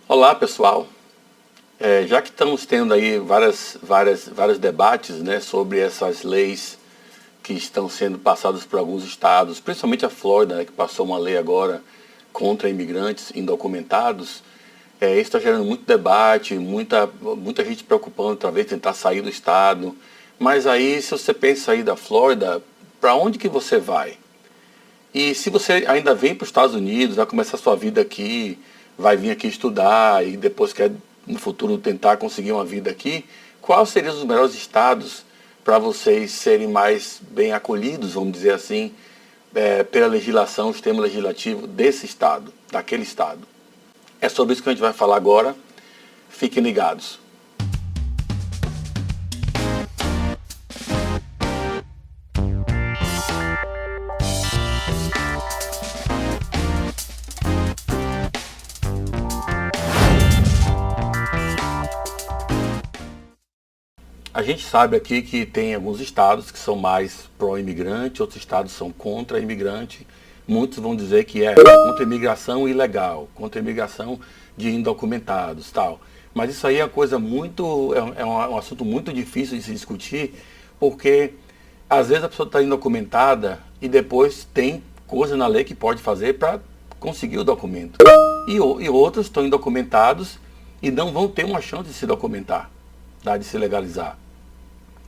Olá pessoal, já que estamos tendo aí vários debates, né, sobre essas leis que estão sendo passadas por alguns estados, principalmente a Flórida, né, que passou uma lei agora contra imigrantes indocumentados, isso está gerando muito debate, muita gente preocupando talvez tentar sair do estado. Mas aí, se você pensa em sair da Flórida, para onde que você vai? E se você ainda vem para os Estados Unidos, vai começar sua vida aqui, vai vir aqui estudar e depois quer no futuro tentar conseguir uma vida aqui, quais seriam os melhores estados para vocês serem mais bem acolhidos, vamos dizer assim, pela legislação, o sistema legislativo desse estado, daquele estado? É sobre isso que a gente vai falar agora. Fiquem ligados. A gente sabe aqui que tem alguns estados que são mais pró-imigrante, outros estados são contra imigrante. Muitos vão dizer que é contra imigração ilegal, contra imigração de indocumentados, tal. Mas isso aí é uma coisa muito, um assunto muito difícil de se discutir, porque às vezes a pessoa está indocumentada e depois tem coisa na lei que pode fazer para conseguir o documento. E outros estão indocumentados e não vão ter uma chance de se documentar, tá, de se legalizar.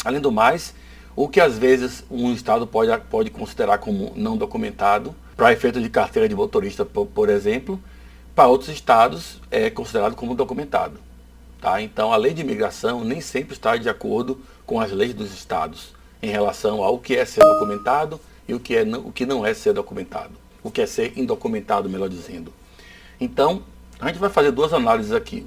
Além do mais, o que às vezes um estado pode considerar como não documentado, para efeito de carteira de motorista, por exemplo, para outros estados é considerado como documentado. Tá? Então a lei de imigração nem sempre está de acordo com as leis dos estados em relação ao que é ser documentado e o que não é ser documentado. O que é ser indocumentado, melhor dizendo. Então, a gente vai fazer duas análises aqui.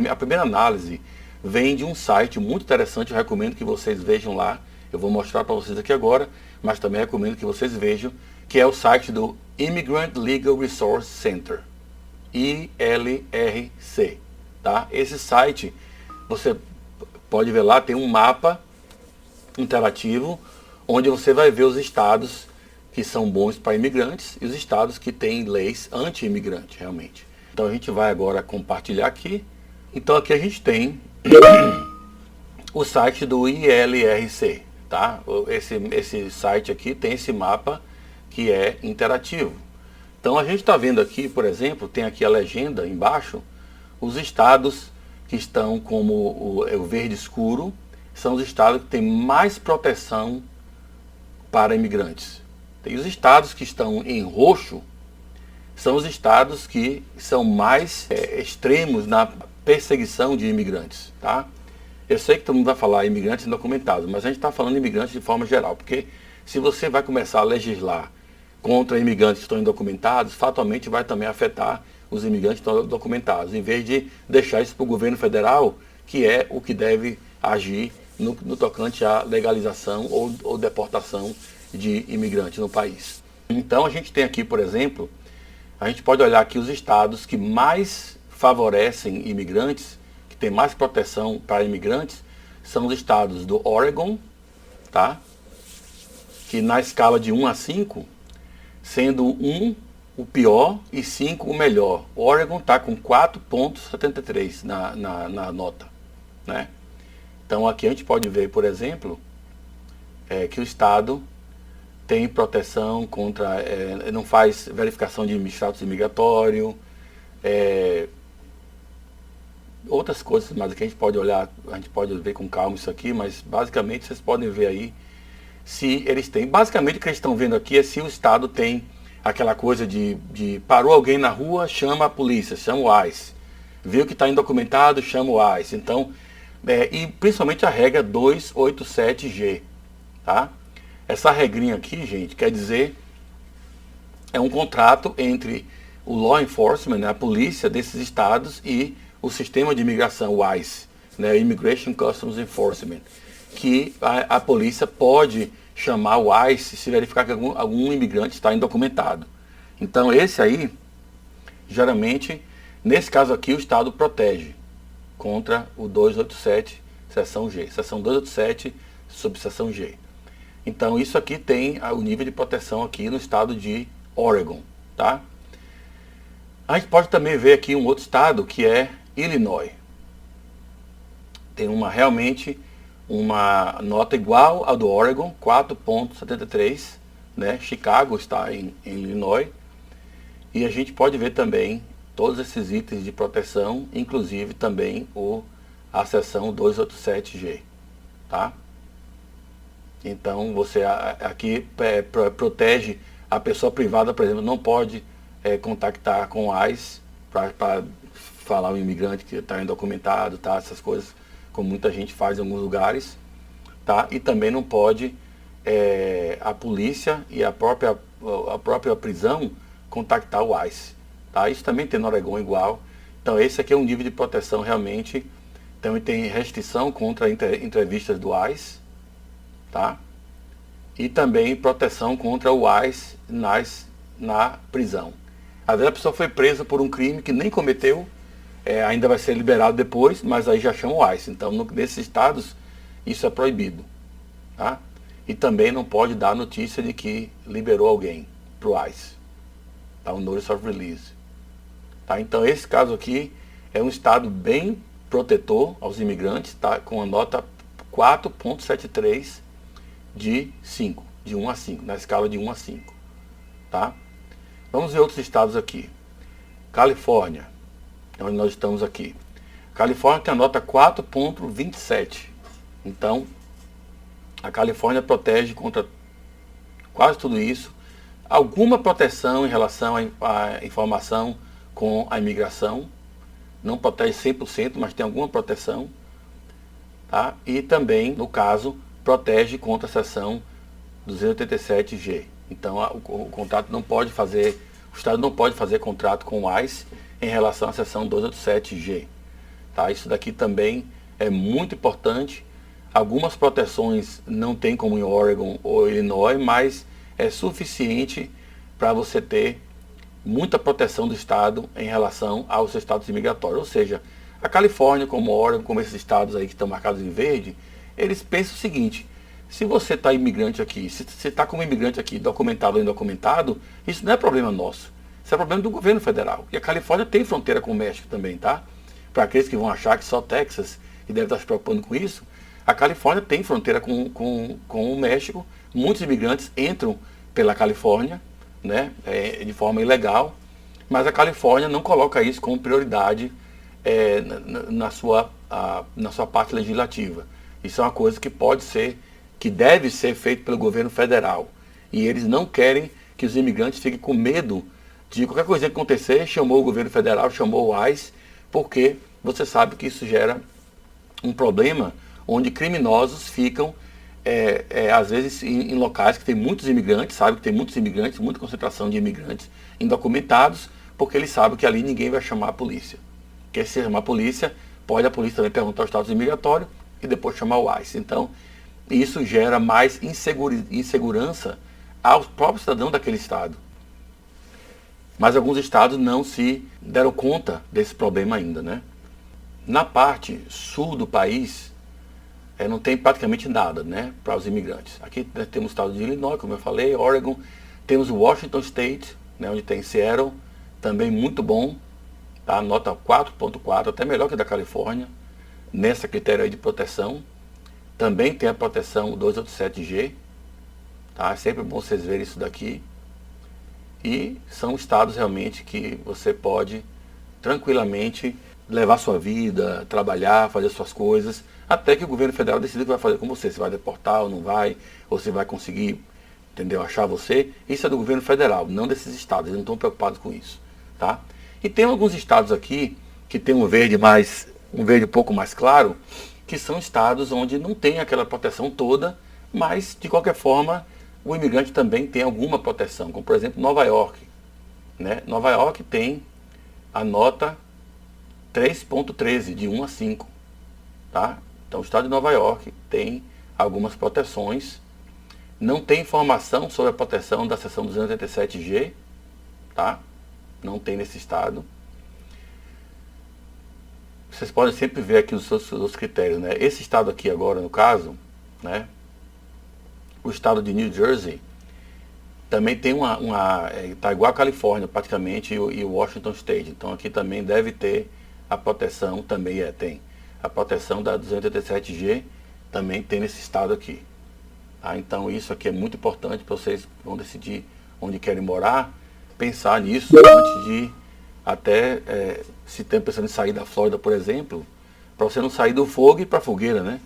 A primeira análise vem de um site muito interessante, eu recomendo que vocês vejam lá. Eu vou mostrar para vocês aqui agora, mas também recomendo que vocês vejam, que é o site do Immigrant Legal Resource Center, ILRC. Tá? Esse site, você pode ver lá, tem um mapa interativo, onde você vai ver os estados que são bons para imigrantes e os estados que têm leis anti-imigrante, realmente. Então a gente vai agora compartilhar aqui. Então aqui a gente tem o site do ILRC, tá? Esse site aqui tem esse mapa que é interativo. Então a gente está vendo aqui, por exemplo, tem aqui a legenda embaixo, os estados que estão como o verde escuro, são os estados que têm mais proteção para imigrantes. Tem os estados que estão em roxo, são os estados que são mais extremos na perseguição de imigrantes, tá? Eu sei que todo mundo vai falar imigrantes indocumentados, mas a gente está falando imigrantes de forma geral, porque se você vai começar a legislar contra imigrantes que estão indocumentados, fatalmente vai também afetar os imigrantes que estão documentados, em vez de deixar isso para o governo federal, que é o que deve agir no tocante à legalização ou deportação de imigrantes no país. Então a gente tem aqui, por exemplo, a gente pode olhar aqui os estados que mais favorecem imigrantes, que tem mais proteção para imigrantes, são os estados do Oregon, tá? Que na escala de 1 a 5, sendo 1 o pior e 5 o melhor. O Oregon está com 4,73 na nota, né? Então aqui a gente pode ver, por exemplo, que o estado tem proteção contra, não faz verificação de status imigratório, outras coisas, mas aqui a gente pode olhar, a gente pode ver com calma isso aqui, mas basicamente vocês podem ver aí se eles têm. Basicamente o que eles estão vendo aqui é se o estado tem aquela coisa de parou alguém na rua, chama a polícia, chama o ICE. Viu que está indocumentado, chama o ICE. Então, e principalmente a regra 287G, tá? Essa regrinha aqui, gente, quer dizer, é um contrato entre o law enforcement, né, a polícia desses estados, e o sistema de imigração, o ICE, né, Immigration Customs Enforcement, que a polícia pode chamar o ICE se verificar que algum imigrante está indocumentado. Então esse aí, geralmente, nesse caso aqui, o estado protege contra o 287, seção G, seção 287, subseção G. Então isso aqui tem o nível de proteção aqui no estado de Oregon, tá? A gente pode também ver aqui um outro estado que é Illinois. Tem realmente uma nota igual ao do Oregon, 4,73, né? Chicago está em Illinois. E a gente pode ver também todos esses itens de proteção, inclusive também a seção 287G, tá? Então você aqui protege a pessoa privada, por exemplo, não pode contactar com o ICE para falar o imigrante que está indocumentado, tá? Essas coisas, como muita gente faz em alguns lugares, tá? E também não pode a polícia e a própria prisão contactar o ICE, tá? Isso também tem no Oregon igual. Então esse aqui é um nível de proteção realmente. Então tem restrição contra entrevistas do ICE, tá? E também proteção contra o ICE na prisão. Às vezes a pessoa foi presa por um crime que nem cometeu, ainda vai ser liberado depois, mas aí já chama o ICE. Então nesses estados isso é proibido, tá? E também não pode dar notícia de que liberou alguém para o ICE, tá? O Notice of Release, tá? Então esse caso aqui é um estado bem protetor aos imigrantes, tá? Com a nota 4,73 de 5, de 1 a 5, na escala de 1 a 5, tá? Vamos ver outros estados aqui. Califórnia, onde nós estamos aqui. Califórnia tem a nota 4,27. Então, a Califórnia protege contra quase tudo isso. Alguma proteção em relação à informação com a imigração. Não protege 100%, mas tem alguma proteção. Tá? E também, no caso, protege contra a seção 287G. Então, o contrato não pode fazer, o Estado não pode fazer contrato com o ICE em relação à seção 287G. Tá? Isso daqui também é muito importante. Algumas proteções não tem como em Oregon ou Illinois, mas é suficiente para você ter muita proteção do Estado em relação aos seus status imigratórios. Ou seja, a Califórnia, como Oregon, como esses estados aí que estão marcados em verde, eles pensam o seguinte: se você está imigrante aqui, se você está como imigrante aqui, documentado ou indocumentado, isso não é problema nosso. Isso é problema do governo federal. E a Califórnia tem fronteira com o México também, tá? Para aqueles que vão achar que só Texas e devem estar se preocupando com isso, a Califórnia tem fronteira com o México. Muitos imigrantes entram pela Califórnia, né, de forma ilegal, mas a Califórnia não coloca isso como prioridade na sua parte legislativa. Isso é uma coisa que pode ser, que deve ser feito pelo governo federal. E eles não querem que os imigrantes fiquem com medo de qualquer coisa que acontecer. Chamou o governo federal, chamou o ICE, porque você sabe que isso gera um problema onde criminosos ficam, às vezes, em locais que tem muitos imigrantes, sabe que tem muitos imigrantes, muita concentração de imigrantes indocumentados, porque eles sabem que ali ninguém vai chamar a polícia. Porque se chamar a polícia, pode a polícia também perguntar o status imigratório e depois chamar o ICE. Então, isso gera mais insegurança aos próprios cidadãos daquele estado. Mas alguns estados não se deram conta desse problema ainda, né? Na parte sul do país, não tem praticamente nada, né, para os imigrantes. Aqui, né, temos o estado de Illinois, como eu falei, Oregon, temos o Washington State, né, onde tem Seattle, também muito bom, tá? Nota 4,4, até melhor que a da Califórnia, nessa critério aí de proteção. Também tem a proteção 287G, tá? É sempre bom vocês verem isso daqui. E são estados realmente que você pode tranquilamente levar sua vida, trabalhar, fazer suas coisas, até que o governo federal decida o que vai fazer com você, se vai deportar ou não vai, ou se vai conseguir, entendeu, achar você. Isso é do governo federal, não desses estados, eles não estão preocupados com isso, tá? E tem alguns estados aqui que tem um verde um pouco mais claro, que são estados onde não tem aquela proteção toda, mas de qualquer forma o imigrante também tem alguma proteção, como por exemplo Nova York, né? Nova York tem a nota 3,13, de 1 a 5, tá? Então o estado de Nova York tem algumas proteções. Não tem informação sobre a proteção da seção 287G, tá? Não tem nesse estado. Vocês podem sempre ver aqui os critérios, né? Esse estado aqui agora, no caso, né? O estado de New Jersey também tem tá igual a Califórnia praticamente e o Washington State. Então aqui também deve ter a proteção, também tem. A proteção da 287G também tem nesse estado aqui. Tá? Então isso aqui é muito importante para vocês que vão decidir onde querem morar, pensar nisso antes de até, se tem pensando em sair da Flórida, por exemplo, para você não sair do fogo e para a fogueira, né?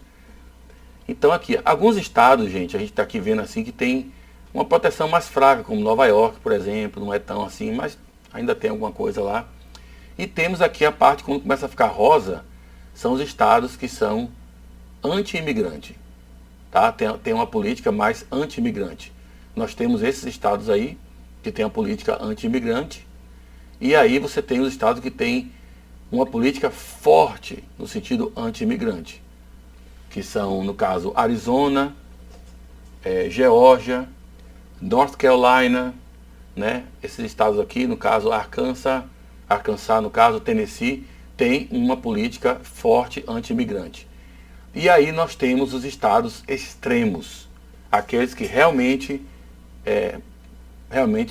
Então aqui, alguns estados, gente, a gente está aqui vendo assim que tem uma proteção mais fraca, como Nova York, por exemplo, não é tão assim, mas ainda tem alguma coisa lá. E temos aqui a parte, quando começa a ficar rosa, são os estados que são anti-imigrante. Tá? Tem uma política mais anti-imigrante. Nós temos esses estados aí, que tem a política anti-imigrante, e aí você tem os estados que têm uma política forte no sentido anti-imigrante, que são, no caso, Arizona, Geórgia, North Carolina, né? Esses estados aqui, no caso, Arkansas, no caso, Tennessee, tem uma política forte anti-imigrante. E aí nós temos os estados extremos, aqueles que realmente,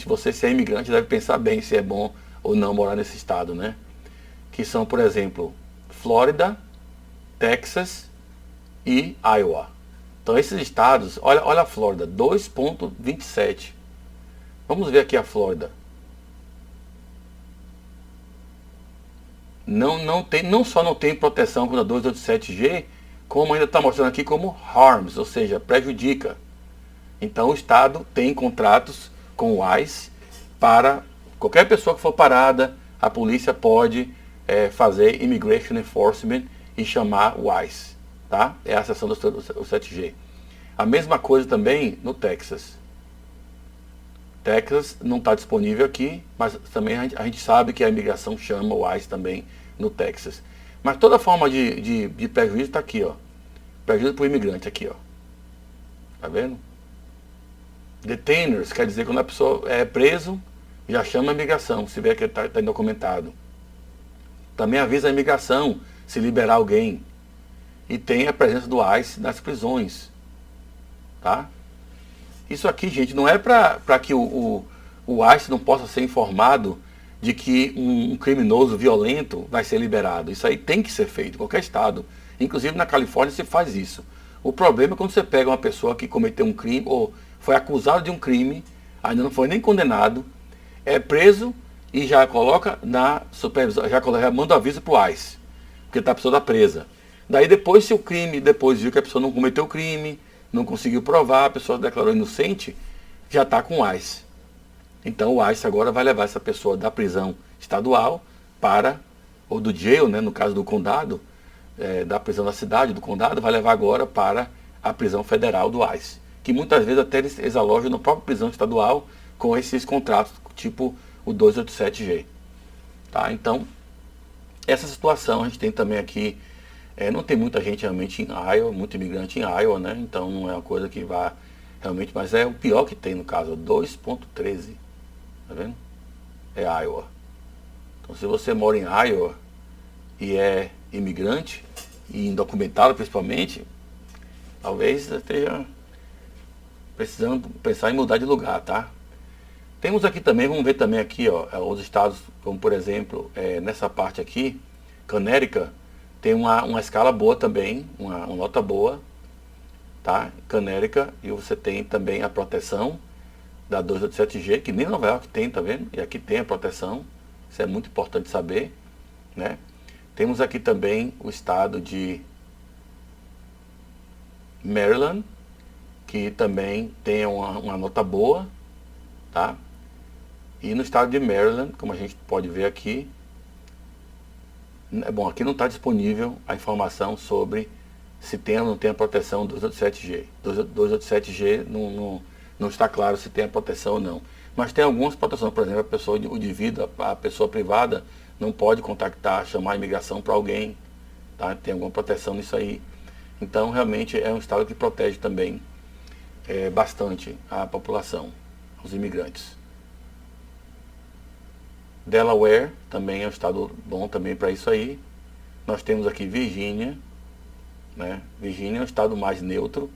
você, se é imigrante, deve pensar bem se é bom ou não morar nesse estado, né? Que são, por exemplo, Flórida, Texas e Iowa. Então esses estados, olha a Flórida, 2,27. Vamos ver aqui a Flórida. Não só não tem proteção contra a 287G, como ainda está mostrando aqui como harms, ou seja, prejudica. Então o estado tem contratos com o ICE para qualquer pessoa que for parada, a polícia pode fazer Immigration Enforcement e chamar o ICE. Tá? É a seção do 7G. A mesma coisa também no Texas. Texas não está disponível aqui, mas também a gente sabe que a imigração chama o ICE também no Texas. Mas toda forma de prejuízo está aqui, ó. Prejuízo para o imigrante aqui, ó. Tá vendo? Detainers, quer dizer, quando a pessoa é preso, já chama a imigração, se vê que está indocumentado. Também avisa a imigração se liberar alguém. E tem a presença do ICE nas prisões. Tá? Isso aqui, gente, não é para que o ICE não possa ser informado de que um criminoso violento vai ser liberado. Isso aí tem que ser feito, em qualquer estado. Inclusive na Califórnia se faz isso. O problema é quando você pega uma pessoa que cometeu um crime, ou foi acusado de um crime, ainda não foi nem condenado, é preso e já coloca na supervisão, já manda aviso para o ICE, porque a pessoa está presa. Daí depois, se o crime, depois viu que a pessoa não cometeu o crime, não conseguiu provar, a pessoa declarou inocente, já está com o ICE. Então o ICE agora vai levar essa pessoa da prisão estadual para, ou do jail, né, no caso do condado, da prisão da cidade, do condado, vai levar agora para a prisão federal do ICE. Que muitas vezes até eles alojam na própria prisão estadual com esses contratos, tipo o 287G. Tá? Então, essa situação a gente tem também aqui. Não tem muita gente realmente em Iowa, muito imigrante em Iowa, né? Então não é uma coisa que vá realmente, mas é o pior que tem no caso, 2,13. Tá vendo? É Iowa. Então se você mora em Iowa e é imigrante, e indocumentado principalmente, talvez esteja precisando pensar em mudar de lugar, tá? Temos aqui também, vamos ver também aqui, ó, os estados, como por exemplo, nessa parte aqui, Connecticut, tem uma escala boa também, uma nota boa, tá? Connecticut, e você tem também a proteção da 287G, que nem Nova York tem, tá vendo? E aqui tem a proteção, isso é muito importante saber, né? Temos aqui também o estado de Maryland, que também tem uma nota boa, tá? E no estado de Maryland, como a gente pode ver aqui, bom, aqui não está disponível a informação sobre se tem ou não tem a proteção do 287G. 287G não está claro se tem a proteção ou não. Mas tem algumas proteções, por exemplo, o indivíduo, a pessoa privada, não pode contactar, chamar a imigração para alguém, tá? Tem alguma proteção nisso aí. Então, realmente, é um estado que protege também bastante a população, os imigrantes. Delaware também é um estado bom também para isso aí. Nós temos aqui Virgínia, né? Virgínia é um estado mais neutro,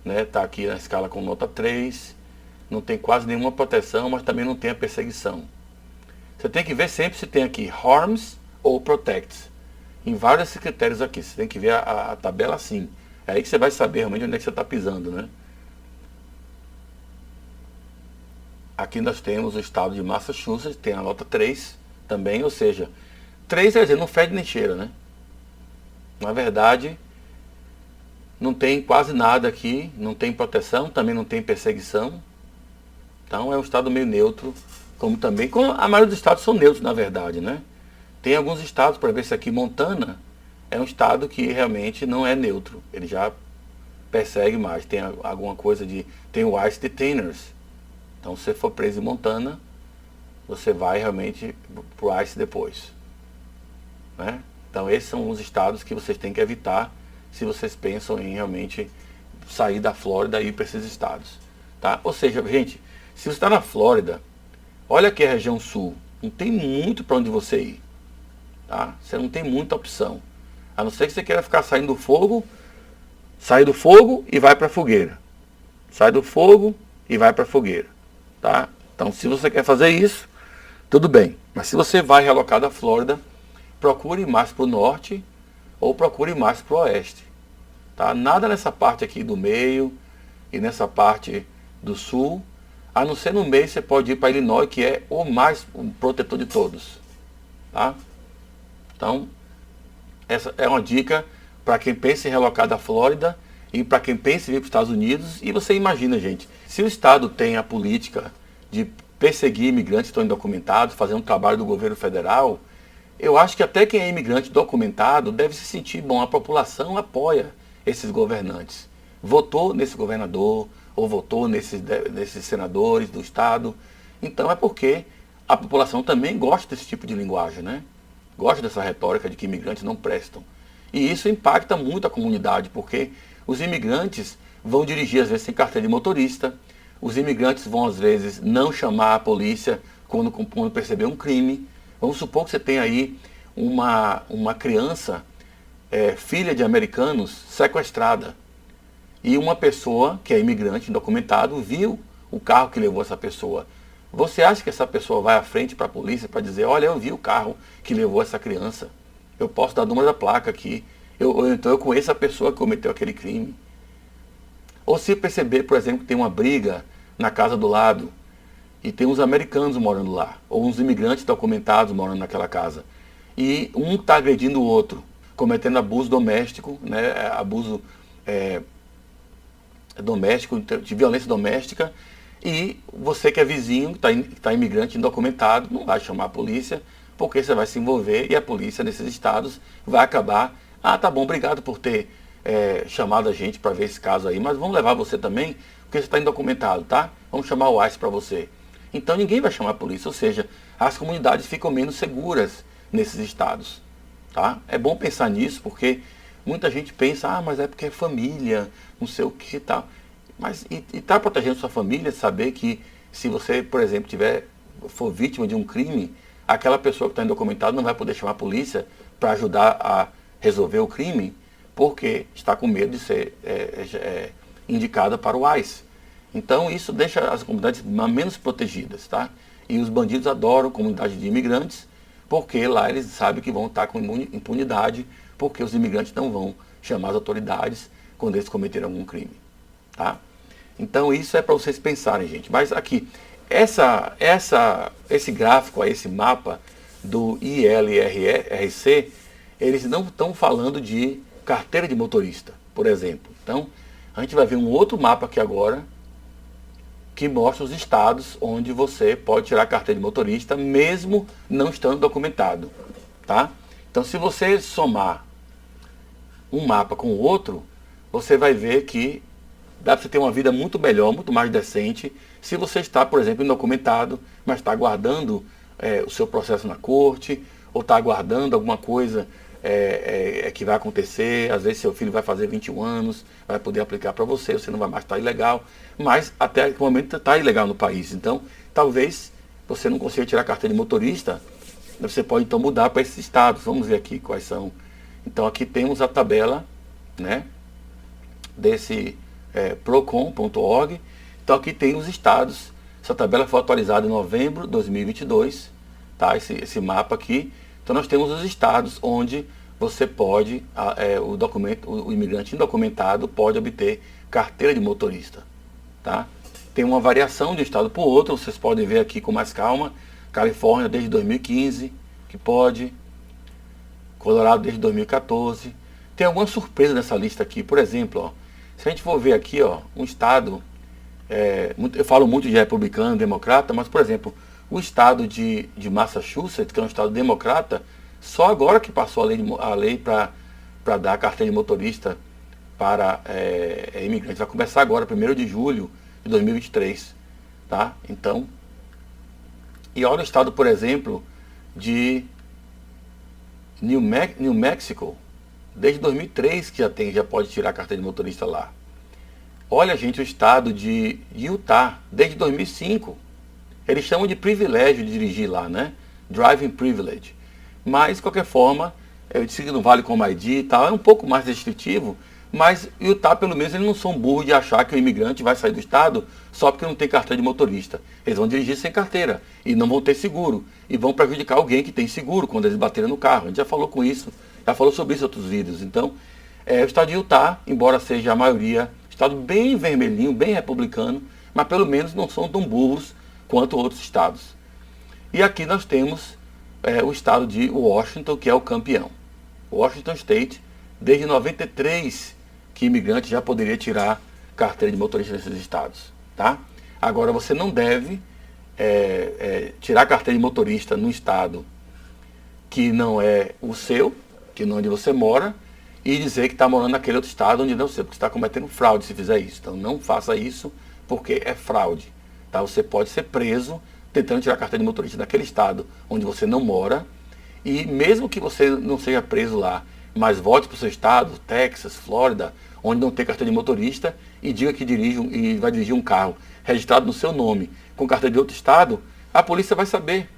né? Está aqui na escala com nota 3. não tem quase nenhuma proteção, mas também não tem a perseguição. Você tem que ver sempre se tem aqui harms ou protects. Em vários critérios aqui, você tem que ver a tabela assim. É aí que você vai saber realmente onde é que você está pisando, né? Aqui nós temos o estado de Massachusetts, tem a nota 3 também, ou seja, 3 quer dizer, não fede nem cheira, né? Na verdade, não tem quase nada aqui, não tem proteção, também não tem perseguição. Então é um estado meio neutro, como também, como a maioria dos estados são neutros, na verdade, né? Tem alguns estados, para ver se aqui Montana é um estado que realmente não é neutro, ele já persegue mais, tem alguma coisa de, tem o ICE Detainers. Então se você for preso em Montana, você vai realmente para o ICE depois, né? Então esses são os estados que vocês têm que evitar se vocês pensam em realmente sair da Flórida e ir para esses estados, tá? Ou seja, gente, se você está na Flórida, olha aqui a região sul, não tem muito para onde você ir, tá? Você não tem muita opção, a não ser que você queira ficar saindo do fogo, sai do fogo e vai para a fogueira, sai do fogo e vai para a fogueira, tá? Então se você quer fazer isso, tudo bem, mas se você vai realocar da Flórida, procure mais para o norte ou procure mais para o oeste, tá? Nada nessa parte aqui do meio e nessa parte do sul, a não ser no meio você pode ir para Illinois, que é o mais protetor de todos, tá? Então, essa é uma dica para quem pensa em relocar da Flórida e para quem pensa em vir para os Estados Unidos. E você imagina, gente, se o estado tem a política de perseguir imigrantes que estão indocumentados, fazer um trabalho do governo federal, eu acho que até quem é imigrante documentado deve se sentir bom. A população apoia esses governantes. Votou nesse governador ou votou nesses senadores do estado. Então é porque a população também gosta desse tipo de linguagem, né? Gosta dessa retórica de que imigrantes não prestam. E isso impacta muito a comunidade, porque os imigrantes vão dirigir às vezes sem carteira de motorista, os imigrantes vão às vezes não chamar a polícia quando perceber um crime. Vamos supor que você tem aí uma criança, filha de americanos, sequestrada. E uma pessoa que é imigrante, indocumentado, viu o carro que levou essa pessoa. Você acha que essa pessoa vai à frente para a polícia para dizer, olha, eu vi o carro que levou essa criança, eu posso dar o número da placa aqui, então eu conheço a pessoa que cometeu aquele crime. Ou se perceber, por exemplo, que tem uma briga na casa do lado, e tem uns americanos morando lá, ou uns imigrantes documentados morando naquela casa, e um está agredindo o outro, cometendo abuso doméstico, né, abuso doméstico, de violência doméstica, e você que é vizinho, que está imigrante indocumentado, não vai chamar a polícia, porque você vai se envolver e a polícia nesses estados vai acabar, tá bom, obrigado por ter chamado a gente para ver esse caso aí, mas vamos levar você também, porque você está indocumentado, tá? Vamos chamar o ICE para você. Então ninguém vai chamar a polícia, ou seja, as comunidades ficam menos seguras nesses estados, tá? É bom pensar nisso, porque muita gente pensa, mas é porque é família, não sei o que e tal. Mas e tá protegendo sua família, saber que se você, por exemplo, for vítima de um crime, aquela pessoa que está indocumentada não vai poder chamar a polícia para ajudar a resolver o crime, porque está com medo de ser indicada para o ICE. Então isso deixa as comunidades menos protegidas, tá? E os bandidos adoram comunidade de imigrantes, porque lá eles sabem que vão estar com impunidade, porque os imigrantes não vão chamar as autoridades quando eles cometerem algum crime, tá? Então isso é para vocês pensarem, gente. Mas aqui, esse gráfico, esse mapa do ILRC, eles não estão falando de carteira de motorista, por exemplo. Então, a gente vai ver um outro mapa aqui agora, que mostra os estados onde você pode tirar a carteira de motorista, mesmo não estando documentado, tá? Então, se você somar um mapa com o outro, você vai ver que dá para você ter uma vida muito melhor, muito mais decente, se você está, por exemplo, indocumentado, mas está aguardando o seu processo na corte, ou está aguardando alguma coisa que vai acontecer. Às vezes seu filho vai fazer 21 anos, vai poder aplicar para você não vai mais estar ilegal, mas até o momento está ilegal no país. Então, talvez você não consiga tirar a carteira de motorista, você pode então mudar para esses estados. Vamos ver aqui quais são. Então aqui temos a tabela, né, desse procon.org. Então aqui tem os estados, essa tabela foi atualizada em novembro de 2022, tá? Esse mapa aqui. Então nós temos os estados onde você pode, o imigrante indocumentado pode obter carteira de motorista, tá? Tem uma variação de um estado para o outro, vocês podem ver aqui com mais calma. Califórnia desde 2015, que pode. Colorado desde 2014. Tem alguma surpresa nessa lista aqui, por exemplo, ó, se a gente for ver aqui, ó, um estado, eu falo muito de republicano, democrata, mas, por exemplo, o estado de Massachusetts, que é um estado democrata, só agora que passou a lei para dar carteira de motorista para imigrantes. Vai começar agora, 1º de julho de 2023. Tá? Então, e olha o estado, por exemplo, de New Mexico, desde 2003 que já pode tirar a carteira de motorista lá. Olha, gente, o estado de Utah, desde 2005. Eles chamam de privilégio de dirigir lá, né? Driving privilege. Mas, de qualquer forma, eu disse que não vale como ID e tal, é um pouco mais restritivo, mas Utah, pelo menos, eles não são burros de achar que o imigrante vai sair do estado só porque não tem carteira de motorista. Eles vão dirigir sem carteira e não vão ter seguro. E vão prejudicar alguém que tem seguro quando eles baterem no carro. A gente já falou com isso, já falou sobre isso em outros vídeos. Então, o estado de Utah, embora seja a maioria, estado bem vermelhinho, bem republicano, mas pelo menos não são tão burros quanto outros estados. E aqui nós temos o estado de Washington, que é o campeão. Washington State, desde 93, que imigrante já poderia tirar carteira de motorista nesses estados. Tá? Agora, você não deve tirar carteira de motorista num estado que não é o seu, que não é onde você mora, e dizer que está morando naquele outro estado onde não é o seu, porque você está cometendo fraude se fizer isso. Então não faça isso, porque é fraude. Tá? Você pode ser preso tentando tirar a carteira de motorista daquele estado onde você não mora, e mesmo que você não seja preso lá, mas volte para o seu estado, Texas, Flórida, onde não tem carteira de motorista, e diga que vai dirigir um carro registrado no seu nome, com carteira de outro estado, a polícia vai saber.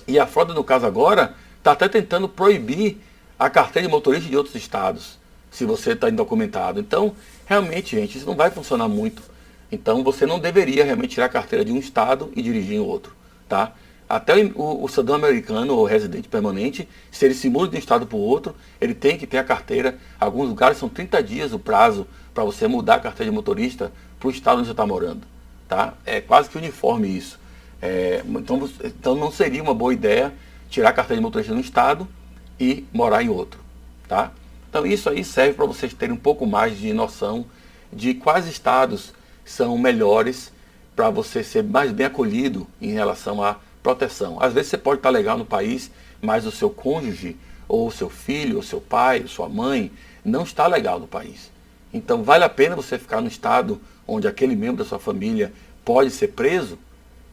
E a fraude, no caso agora, está até tentando proibir a carteira de motorista de outros estados, se você está indocumentado. Então, realmente, gente, isso não vai funcionar muito. Então, você não deveria realmente tirar a carteira de um estado e dirigir em outro, tá? Até o cidadão americano ou residente permanente, se ele se muda de um estado para o outro, ele tem que ter a carteira. Alguns lugares são 30 dias o prazo para você mudar a carteira de motorista para o estado onde você está morando. Tá? É quase que uniforme isso. Então não seria uma boa ideia tirar a carteira de motorista de um estado e morar em outro. Tá? Então isso aí serve para vocês terem um pouco mais de noção de quais estados são melhores para você ser mais bem acolhido em relação à proteção. Às vezes você pode estar legal no país, mas o seu cônjuge, ou o seu filho, ou seu pai, ou sua mãe, não está legal no país. Então vale a pena você ficar no estado onde aquele membro da sua família pode ser preso,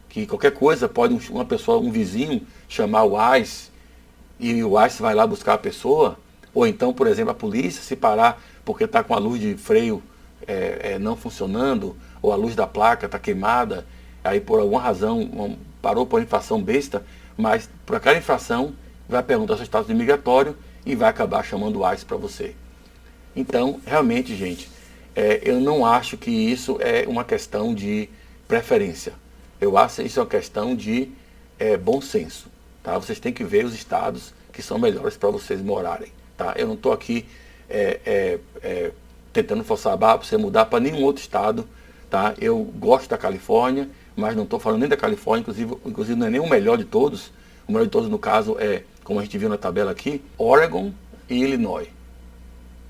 que qualquer coisa pode uma pessoa, um vizinho, chamar o ICE, e o ICE vai lá buscar a pessoa, ou então, por exemplo, a polícia se parar porque está com a luz de freio não funcionando, ou a luz da placa está queimada, aí por alguma razão parou por infração besta, mas por aquela infração vai perguntar seu status imigratório e vai acabar chamando o ICE para você. Então, realmente, gente, eu não acho que isso é uma questão de preferência. Eu acho que isso é uma questão de bom senso. Tá? Vocês têm que ver os estados que são melhores para vocês morarem. Tá? Eu não estou aqui tentando forçar a barra para você mudar para nenhum outro estado. Tá? Eu gosto da Califórnia, mas não estou falando nem da Califórnia, inclusive não é nem o melhor de todos. O melhor de todos, no caso, como a gente viu na tabela aqui, Oregon e Illinois.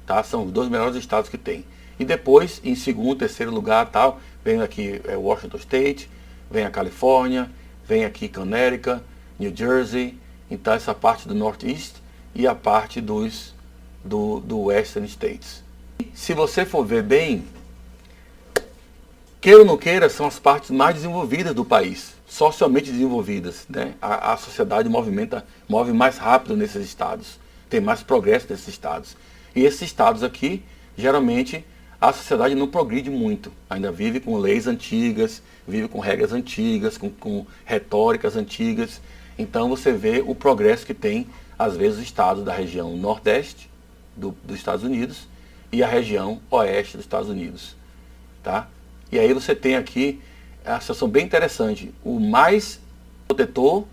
Tá? São os 2 melhores estados que tem. E depois, em segundo, terceiro lugar, tal, vem aqui Washington State, vem a Califórnia, vem aqui Connecticut, New Jersey, então essa parte do Northeast e a parte do Western States. Se você for ver bem, queira ou não queira, são as partes mais desenvolvidas do país, socialmente desenvolvidas. Né? A sociedade move mais rápido nesses estados, tem mais progresso nesses estados. E esses estados aqui, geralmente, a sociedade não progride muito. Ainda vive com leis antigas, vive com regras antigas, com retóricas antigas. Então você vê o progresso que tem, às vezes, os estados da região nordeste dos Estados Unidos e a região oeste dos Estados Unidos. Tá? E aí você tem aqui a situação bem interessante. O mais protetor,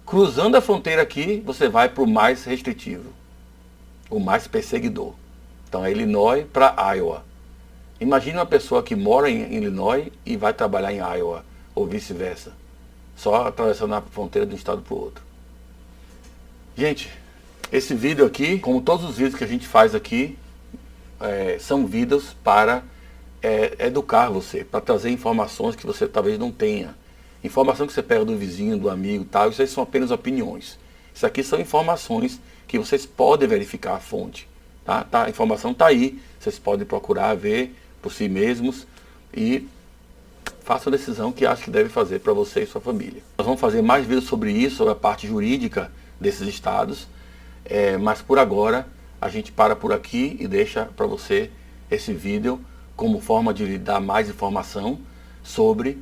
cruzando a fronteira aqui, você vai para o mais restritivo, o mais perseguidor. Então é Illinois para Iowa. Imagine uma pessoa que mora em Illinois e vai trabalhar em Iowa, ou vice-versa. Só atravessando a fronteira de um estado para o outro. Gente, esse vídeo aqui, como todos os vídeos que a gente faz aqui, são vídeos para educar você, para trazer informações que você talvez não tenha. Informação que você pega do vizinho, do amigo, tal, isso aí são apenas opiniões. Isso aqui são informações que vocês podem verificar a fonte. Tá? A informação está aí, vocês podem procurar, ver por si mesmos e façam a decisão que acham que deve fazer para você e sua família. Nós vamos fazer mais vídeos sobre isso, sobre a parte jurídica desses estados, mas por agora a gente para por aqui e deixa para você esse vídeo como forma de lhe dar mais informação sobre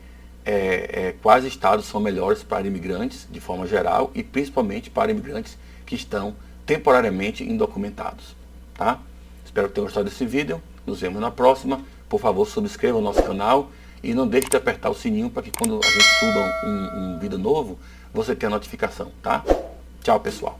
quais estados são melhores para imigrantes de forma geral e principalmente para imigrantes que estão temporariamente indocumentados. Tá? Espero que tenham gostado desse vídeo. Nos vemos na próxima. Por favor, subscreva o nosso canal e não deixe de apertar o sininho para que quando a gente suba um vídeo novo, você tenha a notificação. Tá? Tchau, pessoal.